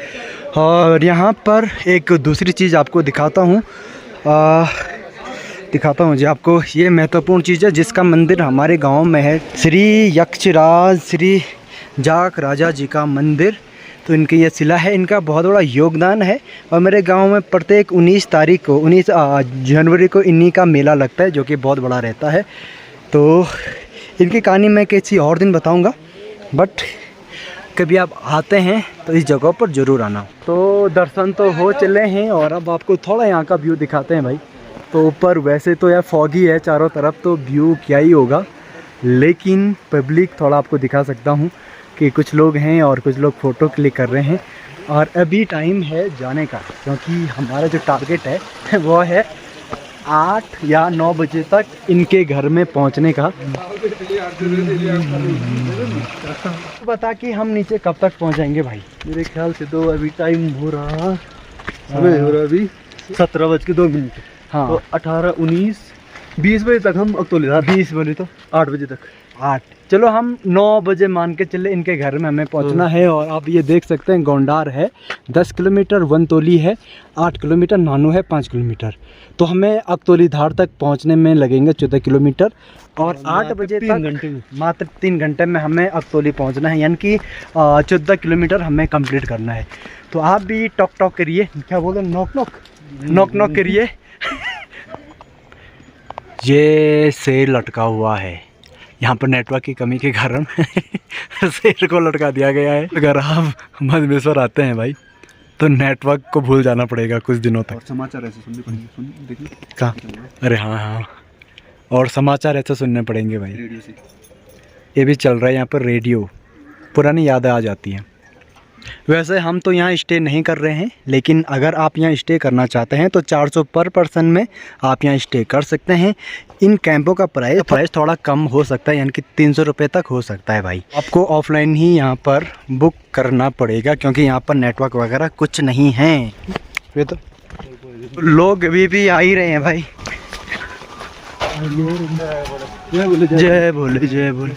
और यहाँ पर एक दूसरी चीज़ आपको दिखाता हूँ जी आपको। ये महत्वपूर्ण चीज़ है जिसका मंदिर हमारे गांव में है। श्री यक्षराज श्री जाक राजा जी का मंदिर। तो इनकी ये शिला है, इनका बहुत बड़ा योगदान है। और मेरे गांव में प्रत्येक 19 जनवरी को इन्हीं का मेला लगता है जो कि बहुत बड़ा रहता है। तो इनकी कहानी मैं किसी और दिन बताऊंगा, बट कभी आप आते हैं तो इस जगह पर ज़रूर आना। तो दर्शन तो हो चले हैं और अब आपको थोड़ा यहाँ का व्यू दिखाते हैं भाई। तो ऊपर वैसे तो यार फॉगी है चारों तरफ, तो व्यू क्या ही होगा, लेकिन पब्लिक थोड़ा आपको दिखा सकता हूँ कि कुछ लोग हैं और कुछ लोग फ़ोटो क्लिक कर रहे हैं। और अभी टाइम है जाने का, क्योंकि हमारा जो टारगेट है वो है 8 या 9 बजे तक इनके घर में पहुंचने का। बता कि हम नीचे कब तक पहुंचेंगे भाई? मेरे ख्याल से तो अभी टाइम हो रहा, समय हो रहा अभी 17:02। हाँ तो 18, 19, 20 बजे तक हम अक्तौलीधार। 20 बोले तो 8 बजे तक। 8, चलो हम 9 बजे मान के चले इनके घर में हमें पहुंचना है। और आप ये देख सकते हैं गोंडार है 10 किलोमीटर, वनतोली है 8 किलोमीटर, नानू है 5 किलोमीटर। तो हमें अक्तौलीधार तक पहुंचने में लगेंगे 14 किलोमीटर। और 8 बजे 3 घंटे में, मात्र 3 घंटे में हमें अक्तौली पहुंचना है, यानी कि 14 किलोमीटर हमें कंप्लीट करना है। तो आप भी टॉक टॉक करिए, क्या बोलते हैं, नॉक नॉक करिए। ये शेर लटका हुआ है, यहाँ पर नेटवर्क की कमी के कारण शेर को लटका दिया गया है। अगर आप मधमेश्वर आते हैं भाई तो नेटवर्क को भूल जाना पड़ेगा कुछ दिनों तक। और समाचार ऐसे सुनने पड़ेंगे, सुन देखिए कहाँ? अरे हाँ, और समाचार ऐसे सुनने पड़ेंगे भाई। रेडियो से ये भी चल रहा है यहाँ पर रेडियो, पुरानी यादें आ जाती हैं। वैसे हम तो यहाँ स्टे नहीं कर रहे हैं, लेकिन अगर आप यहाँ स्टे करना चाहते हैं तो 400 पर पर्सन में आप यहाँ स्टे कर सकते हैं। इन कैंपों का प्राइस थोड़ा कम हो सकता है, यानी कि 300 रुपये तक हो सकता है भाई। आपको ऑफलाइन ही यहाँ पर बुक करना पड़ेगा, क्योंकि यहाँ पर नेटवर्क वगैरह कुछ नहीं है। ये तो लोग अभी भी आ ही रहे हैं भाई। जय बोले जय बोले।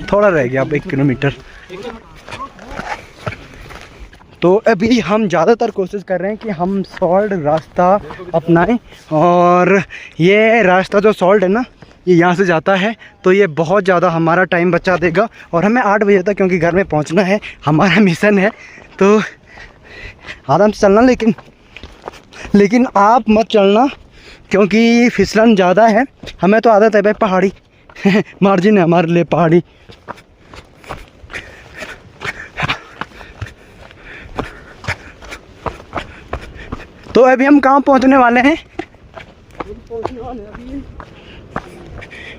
थोड़ा रह गया अब 1 किलोमीटर। तो अभी हम ज़्यादातर कोशिश कर रहे हैं कि हम सॉल्ट रास्ता अपनाएं। और ये रास्ता जो सॉल्ट है ना, ये यहाँ से जाता है, तो ये बहुत ज़्यादा हमारा टाइम बचा देगा। और हमें 8 बजे तक क्योंकि घर में पहुँचना है, हमारा मिशन है। तो आराम से चलना, लेकिन आप मत चलना क्योंकि फिसलन ज़्यादा है। हमें तो आदत है भाई पहाड़ी मार्जिन है हमारे लिए पहाड़ी। तो अभी हम कहाँ पहुँचने वाले हैं?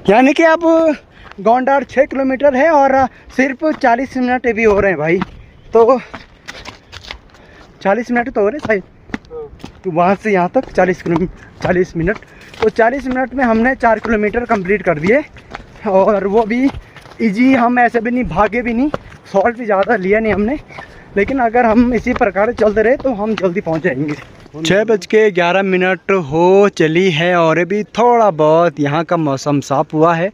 यानी कि अब गोंडार 6 किलोमीटर है और सिर्फ 40 मिनट अभी हो रहे हैं भाई। तो 40 मिनट तो हो रहे शायद, तो वहाँ से यहाँ तक 40 मिनट। तो 40 मिनट में हमने 4 किलोमीटर कंप्लीट कर दिए। और वो भी इजी, हम ऐसे भी नहीं भागे भी नहीं, सॉल्ट भी ज़्यादा लिया नहीं हमने। लेकिन अगर हम इसी प्रकार चलते रहे तो हम जल्दी पहुँच जाएंगे। 6:11 हो चली है और अभी थोड़ा बहुत यहाँ का मौसम साफ़ हुआ है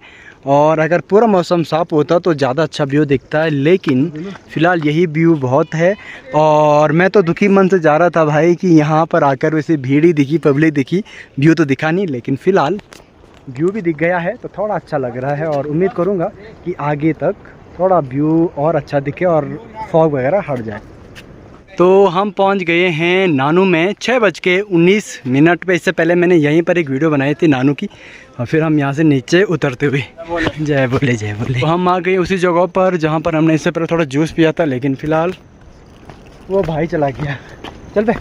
और अगर पूरा मौसम साफ होता तो ज़्यादा अच्छा व्यू दिखता है, लेकिन फ़िलहाल यही व्यू बहुत है। और मैं तो दुखी मन से जा रहा था भाई कि यहाँ पर आकर वैसे भीड़ ही दिखी, पब्लिक दिखी, व्यू तो दिखा नहीं, लेकिन फ़िलहाल व्यू भी दिख गया है तो थोड़ा अच्छा लग रहा है। और उम्मीद करूँगा कि आगे तक थोड़ा व्यू और अच्छा दिखे और फॉग वगैरह हट जाए। तो हम पहुंच गए हैं नानू में 6:19 पे। इससे पहले मैंने यहीं पर एक वीडियो बनाई थी नानू की, और फिर हम यहाँ से नीचे उतरते हुए जय बोले जय बोले। तो हम आ गए उसी जगह पर जहाँ पर हमने इससे पहले थोड़ा जूस पिया था, लेकिन फ़िलहाल वो भाई चला गया। चल बे,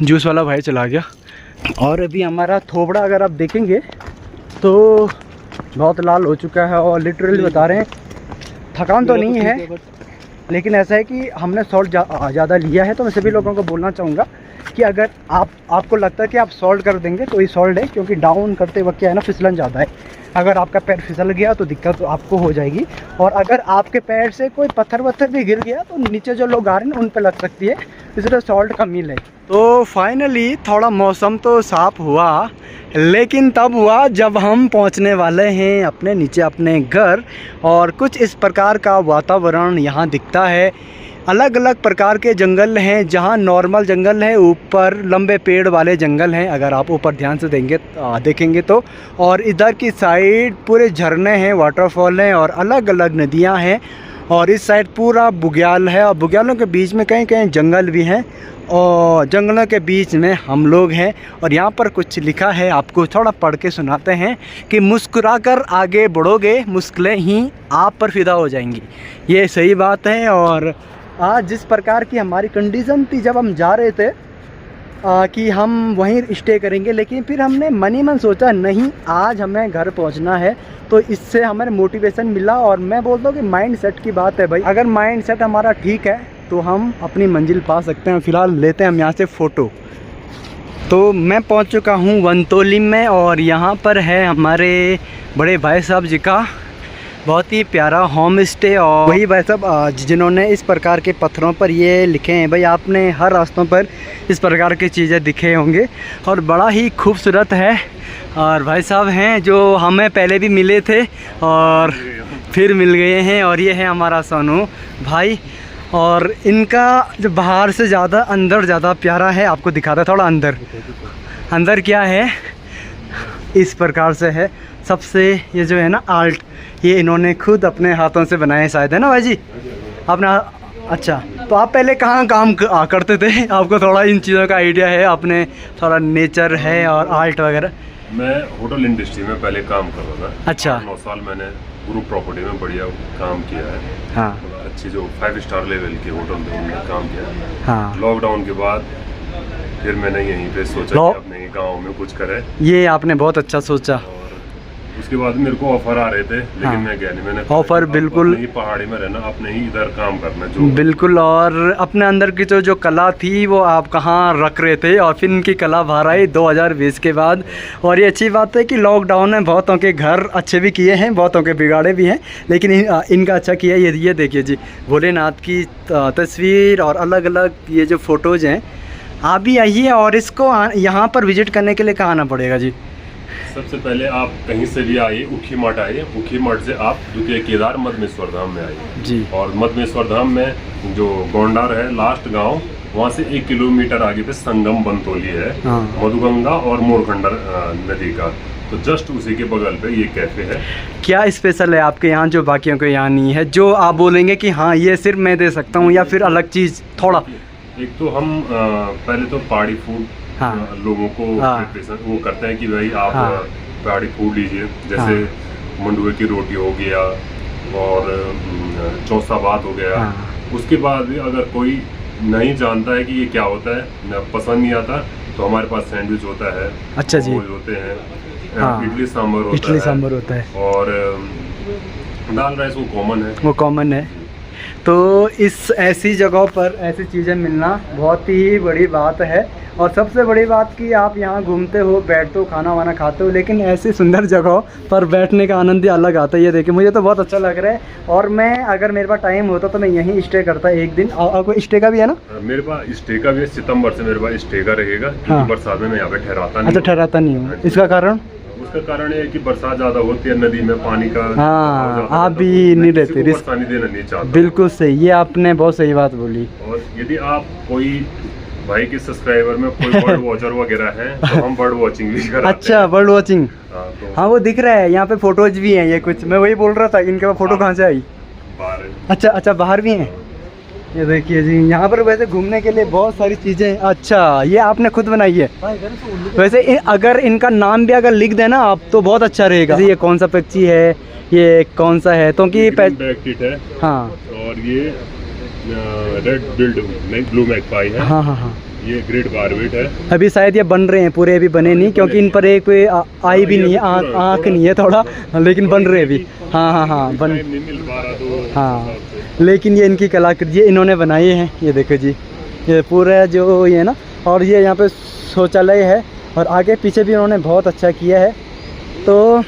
जूस वाला भाई चला गया। और अभी हमारा थोबड़ा अगर आप देखेंगे तो बहुत लाल हो चुका है, और लिटरली बता रहे हैं थकान तो नहीं है, लेकिन ऐसा है कि हमने सॉल्ट ज़्यादा लिया है। तो मैं सभी लोगों को बोलना चाहूँगा कि अगर आपको लगता है कि आप सॉल्ट कर देंगे तो ये सॉल्ट है, क्योंकि डाउन करते वक्त क्या है ना, फिसलन ज़्यादा है। अगर आपका पैर फिसल गया तो दिक्कत तो आपको हो जाएगी, और अगर आपके पैर से कोई पत्थर वत्थर भी गिर गया तो नीचे जो लोग आ रहे हैं उन पर लग सकती है, इसलिए सॉल्ट कम ही लें। तो फाइनली थोड़ा मौसम तो साफ़ हुआ, लेकिन तब हुआ जब हम पहुंचने वाले हैं अपने नीचे अपने घर। और कुछ इस प्रकार का वातावरण यहाँ दिखता है। अलग अलग प्रकार के जंगल हैं, जहाँ नॉर्मल जंगल है, ऊपर लंबे पेड़ वाले जंगल हैं अगर आप ऊपर ध्यान से देखेंगे तो। और इधर की साइड पूरे झरने हैं, वाटरफॉल हैं, और अलग अलग नदियाँ हैं। और इस साइड पूरा बुग्याल है, और बुग्यालों के बीच में कहीं कहीं जंगल भी हैं, और जंगलों के बीच में हम लोग हैं। और यहाँ पर कुछ लिखा है, आपको थोड़ा पढ़ के सुनाते हैं कि मुस्कुराकर आगे बढ़ोगे, मुश्किलें ही आप पर फिदा हो जाएंगी। ये सही बात है। और आज जिस प्रकार की हमारी कंडीशन थी जब हम जा रहे थे कि हम वहीं स्टे करेंगे, लेकिन फिर हमने मन ही मन सोचा नहीं, आज हमें घर पहुंचना है। तो इससे हमें मोटिवेशन मिला, और मैं बोलता हूँ कि माइंड सेट की बात है भाई। अगर माइंड सेट हमारा ठीक है तो हम अपनी मंजिल पा सकते हैं। फ़िलहाल लेते हैं हम यहाँ से फ़ोटो। तो मैं पहुँच चुका हूँ वनतोली में, और यहाँ पर है हमारे बड़े भाई साहब जी का बहुत ही प्यारा होम स्टे। और वही भाई साहब जिन्होंने इस प्रकार के पत्थरों पर ये लिखे हैं, भाई आपने हर रास्तों पर इस प्रकार की चीज़ें दिखे होंगे, और बड़ा ही खूबसूरत है। और भाई साहब हैं जो हमें पहले भी मिले थे और फिर मिल गए हैं। और ये है हमारा सोनू भाई, और इनका जो बाहर से ज़्यादा अंदर ज़्यादा प्यारा है। आपको दिखाता है थोड़ा अंदर क्या है, इस प्रकार से है। सबसे ये जो है ना आर्ट, ये इन्होंने खुद अपने हाथों से बनाए शायद, है ना भाई जी अपना। अच्छा, तो आप पहले कहाँ काम करते थे? आपको थोड़ा इन चीज़ों का आइडिया है? आपने थोड़ा नेचर है और आर्ट वगैरह? मैं होटल इंडस्ट्री में पहले काम कर रहा था। अच्छा। 9 साल मैंने ग्रुप प्रॉपर्टी में बढ़िया काम किया है। हाँ। अच्छी जो 5 स्टार लेवल के होटल थे उनमें काम किया है। हाँ। लॉकडाउन के बाद फिर मैंने यहीं पे सोचा कि अपने गांव में कुछ करें। ये आपने बहुत अच्छा सोचा। उसके बाद मेरे को ऑफर आ रहे थे, लेकिन हाँ। मैं गया नहीं। मैंने ऑफर बिल्कुल अपने ही पहाड़ी में रहना, अपने ही इधर काम करना जो बिल्कुल। और अपने अंदर की जो कला थी वो आप कहाँ रख रहे थे, और फिर इनकी कला बाहर आई 2020 के बाद। और ये अच्छी बात है कि लॉकडाउन में बहुतों के घर अच्छे भी किए हैं, बहुतों के बिगाड़े भी हैं, लेकिन इनका अच्छा किया। ये देखिए जी, भोलेनाथ की तस्वीर और अलग अलग ये जो फ़ोटोज़ हैं। आप भी आइए, और इसको यहाँ पर विज़िट करने के लिए कहाँ आना पड़ेगा जी? सबसे पहले आप कहीं से भी आइए, उखी मठ आइए। उखी मठ से आप द्वितीय केदार मधमेश्वर धाम में आइए जी। और मधमेश्वर धाम में जो गोंडार है लास्ट गांव, वहाँ से 1 किलोमीटर आगे पे संगम वनतोली है। हाँ। मधुगंगा और मोरखंडर नदी का, तो जस्ट उसी के बगल पे ये कैफे है। क्या स्पेशल है आपके यहाँ जो बाकियों के यहाँ नहीं है, जो आप बोलेंगे कि हाँ ये सिर्फ मैं दे सकता हूँ, या फिर अलग चीज़ थोड़ा? एक तो हम पहले तो पहाड़ी फूड हाँ। लोगों को हाँ। वो करते हैं कि भाई आप हाँ। पहाड़ी फूड लीजिए, जैसे मंडुए की रोटी हो गया और चौसा भात हो गया। हाँ। उसके बाद भी अगर कोई नहीं जानता है कि ये क्या होता है, पसंद नहीं आता, तो हमारे पास सैंडविच होता है। अच्छा जी। होते हैं। हाँ। इडली सांभर होता है। इडली सांभर होता है, और दाल राइस वो कॉमन है। वो कॉमन है। तो इस ऐसी जगहों पर ऐसी चीज़ें मिलना बहुत ही बड़ी बात है। और सबसे बड़ी बात कि आप यहाँ घूमते हो, बैठते हो, खाना वाना खाते हो, लेकिन ऐसी सुंदर जगहों पर बैठने का आनंद ही अलग आता है। ये देखिए, मुझे तो बहुत अच्छा लग रहा है। और मैं अगर मेरे पास टाइम होता तो मैं यहीं स्टे करता एक दिन। और कोई स्टे का भी है ना? मेरे पास स्टे का भी है, सितंबर से मेरे पास स्टे का रहेगा। हाँ। बरसात में मैं यहाँ पे ठहराता नहीं। अच्छा, ठहराता नहीं हूँ। इसका कारण? उसका कारण ये है कि बरसात ज्यादा होती है, नदी में पानी का हाँ, ज्यादा आप रहता है, भी तो नहीं मैं रहते, किसी को रिस्क- परेशानी देना नहीं चाहता। बिल्कुल सही, ये आपने बहुत सही बात बोली। और यदि आप कोई भाई के सब्सक्राइबर में कोई बर्ड वॉचर वगैरह हैं तो हम बर्ड वॉचिंग भी कराते अच्छा, हैं। बर्ड वॉचिंग, हाँ, तो हाँ वो दिख रहा है, यहाँ पे फोटोज भी हैं ये कुछ, मैं वही बोल रहा था, इनके पास फोटो कहाँ से आई? बाहर अच्छा अच्छा, बाहर भी हैं। ये देखिए जी, यहाँ पर वैसे घूमने के लिए बहुत सारी चीज़ें हैं। अच्छा, ये आपने खुद बनाई है? वैसे अगर इनका नाम भी अगर लिख देना आप तो बहुत अच्छा रहेगा। ये कौन सा पक्षी है, ये कौन सा है, तो कि बैकटिट है हाँ और ये रेड बिल्ड ब्लू मैगपाई है। हाँ हाँ हाँ, ये ग्रेट बारबेट है। अभी शायद ये बन रहे हैं, पूरे अभी बने नहीं, क्योंकि इन पर एक कोई आई भी नहीं है, आँख नहीं है थोड़ा, लेकिन बन रहे अभी। हाँ हाँ हाँ, बन, टाइम नहीं मिल पा रहा तो हाँ, लेकिन ये इनकी कलाकृति ये इन्होंने बनाई है। ये देखो जी, ये पूरा जो ये ना, और ये यहाँ पे शौचालय है, और आगे पीछे भी उन्होंने बहुत अच्छा किया है। तो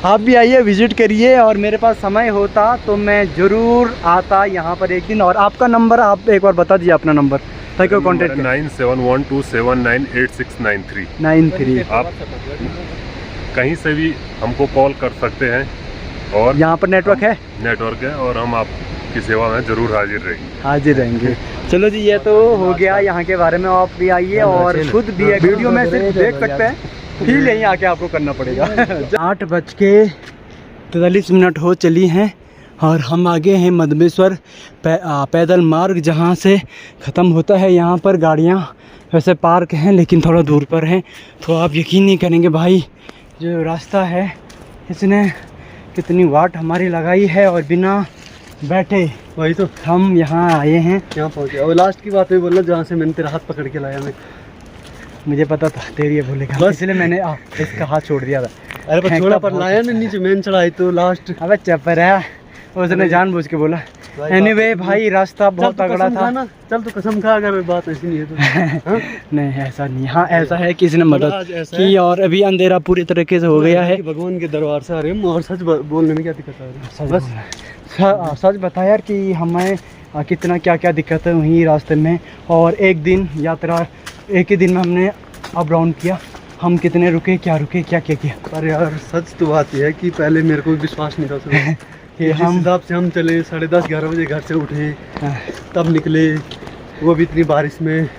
आप भी आइए, विजिट करिए, और मेरे पास समय होता तो मैं ज़रूर आता यहाँ पर एक दिन। और आपका नंबर आप एक बार बता दीजिए, अपना नंबर, ताकि कॉन्टेक्ट 9712798693। आप कहीं से भी हमको कॉल कर सकते हैं, और यहाँ पर नेटवर्क है, नेटवर्क है, और हम आपकी सेवा में जरूर हाजिर रहेंगे। हाजिर रहेंगे। चलो जी, ये तो हो गया यहाँ के बारे में। आप भी आइए और खुद भी एक वीडियो में सिर्फ देख सकते हैं, फील यहीं आके आपको करना पड़ेगा। 8:43 हो चली हैं, और हम आगे हैं मधमेश्वर पैदल मार्ग, जहाँ से ख़त्म होता है। यहाँ पर गाड़ियाँ वैसे पार्क हैं, लेकिन थोड़ा दूर पर हैं। तो आप यकीन नहीं करेंगे भाई, जो रास्ता है इसने कितनी वाट हमारी लगाई है, और बिना बैठे वही तो हम यहाँ आए हैं। यहाँ पहुँचे। और लास्ट की बात है बोलना, जहाँ से मैंने तेरा हाथ पकड़ के लाया मैं, मुझे पता था तेरी ये बोलेगा, बस। इसलिए मैंने इसका हाथ छोड़ दिया था। अरे पर फेंकता छोड़ा पर बहुत लाया अच्छा ना नीचे, मैंने चढ़ाई तो लास्ट। अबे चुप रहा, उसने जानबूझ के बोला। एनीवे भाई, रास्ता बहुत तगड़ा था। चल तो कसम खा, अगर बात ऐसी नहीं है तो। हाँ? नहीं ऐसा नहीं, हाँ ऐसा है कि इसने आज मदद ऐसा की, और अभी अंधेरा पूरी तरीके से हो गया है। कि भगवान के दरबार से आ रहे हैं, और सच बोलने में क्या दिक्कत आ रही है? बस सच बता यार कि हमें कितना क्या क्या दिक्कत है वहीं रास्ते में। और एक दिन यात्रा, एक ही दिन में हमने अप डाउन किया, हम कितने रुके, क्या किया। अरे यार सच तो बात यह है कि पहले मेरे को विश्वास नहीं था सुबह कि हम हम हिसाब से हम चले 10:30-11 बजे घर से उठे, हाँ, तब निकले, वो भी इतनी बारिश में,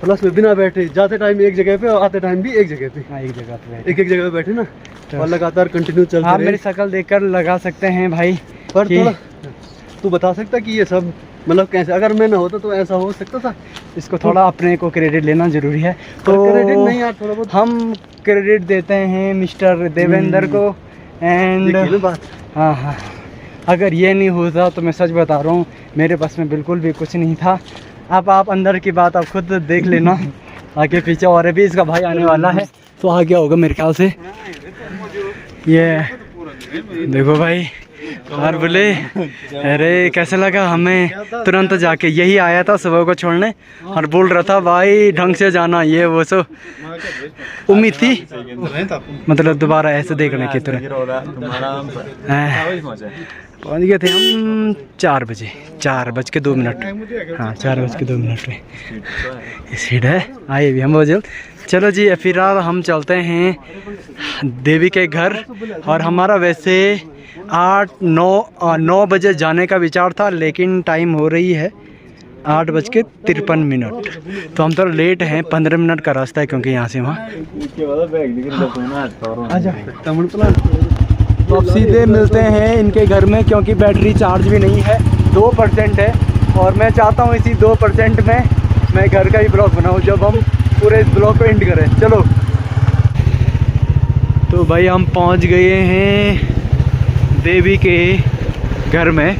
प्लस में बिना बैठे, जाते टाइम एक जगह पे और आते टाइम भी एक जगह पे, हाँ, एक जगह पे एक जगह पे बैठे ना, और लगातार कंटिन्यू चलते आप रहे। मेरी शक्ल देखकर लगा सकते हैं भाई, पर कि- थोड़ा तू बता सकता कि ये सब मतलब कैसे, अगर मैं ना होता तो ऐसा हो सकता था? इसको थोड़ा अपने को क्रेडिट लेना जरूरी है। तो तो क्रेडिट नहीं यार, थोड़ा बहुत हम क्रेडिट देते हैं मिस्टर देवेंद्र को। एंड देखिए ना बात। हाँ हाँ, अगर ये नहीं होता तो मैं सच बता रहा हूँ, मेरे पास में बिल्कुल भी कुछ नहीं था। अब आप अंदर की बात आप खुद देख लेना आगे पीछे। और अभी इसका भाई आने वाला है, तो आ गया होगा मेरे ख्याल से। ये देखो भाई, और बोले अरे कैसा लगा, हमें तुरंत जाके यही आया था सुबह को छोड़ने, और बोल रहा था भाई ढंग से जाना, ये वो सो उम्मीद थी, मतलब दोबारा ऐसे देखने की तरह। पहुँच गए थे हम 4:02। हाँ 4:02 में सीट है, आए भी हम बहुत जल्द। चलो जी, फिलहाल हम चलते हैं देवी के घर, और हमारा वैसे 9 बजे जाने का विचार था, लेकिन टाइम हो रही है 8:53। तो हम थोड़ा लेट हैं, 15 मिनट का रास्ता है, क्योंकि यहाँ से वहाँ। तो अब सीधे मिलते हैं इनके घर में, क्योंकि बैटरी चार्ज भी नहीं है, 2% है, और मैं चाहता हूँ इसी 2% में मैं घर का ही ब्लॉग बनाऊँ जब हम पूरे इस ब्लॉग को एंड करें। चलो, तो भाई हम पहुँच गए हैं देवी के घर में।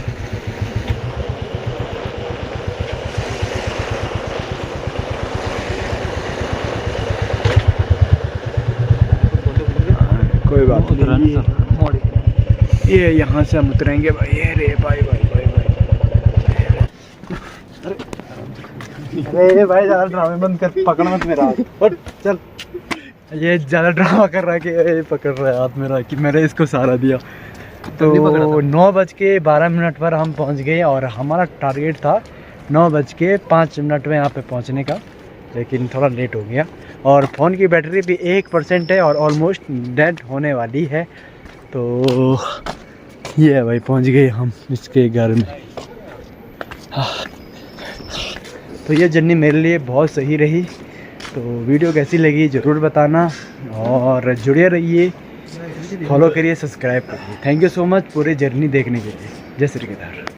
कोई बात नहीं, ये यहाँ से हम उतरेंगे भाई। अरे भाई अरे भाई ज़्यादा ड्रामे बंद कर, पकड़ मत मेरा हाथ, और चल। ये ज़्यादा ड्रामा कर रहा है कि ये पकड़ रहा है हाथ मेरा, कि मैंने इसको सहारा दिया। तो 9:12 पर हम पहुंच गए, और हमारा टारगेट था 9:05 में यहाँ पे पहुंचने का। लेकिन थोड़ा लेट हो गया। और फ़ोन की बैटरी भी 1% है और ऑलमोस्ट डेड होने वाली है। तो ये है भाई, पहुंच गए हम इसके घर में। तो ये जर्नी मेरे लिए बहुत सही रही। तो वीडियो कैसी लगी ज़रूर बताना और जुड़े रहिए, फॉलो करिए, सब्सक्राइब करिए। थैंक यू सो मच पूरी जर्नी देखने के लिए। जय श्री केदार।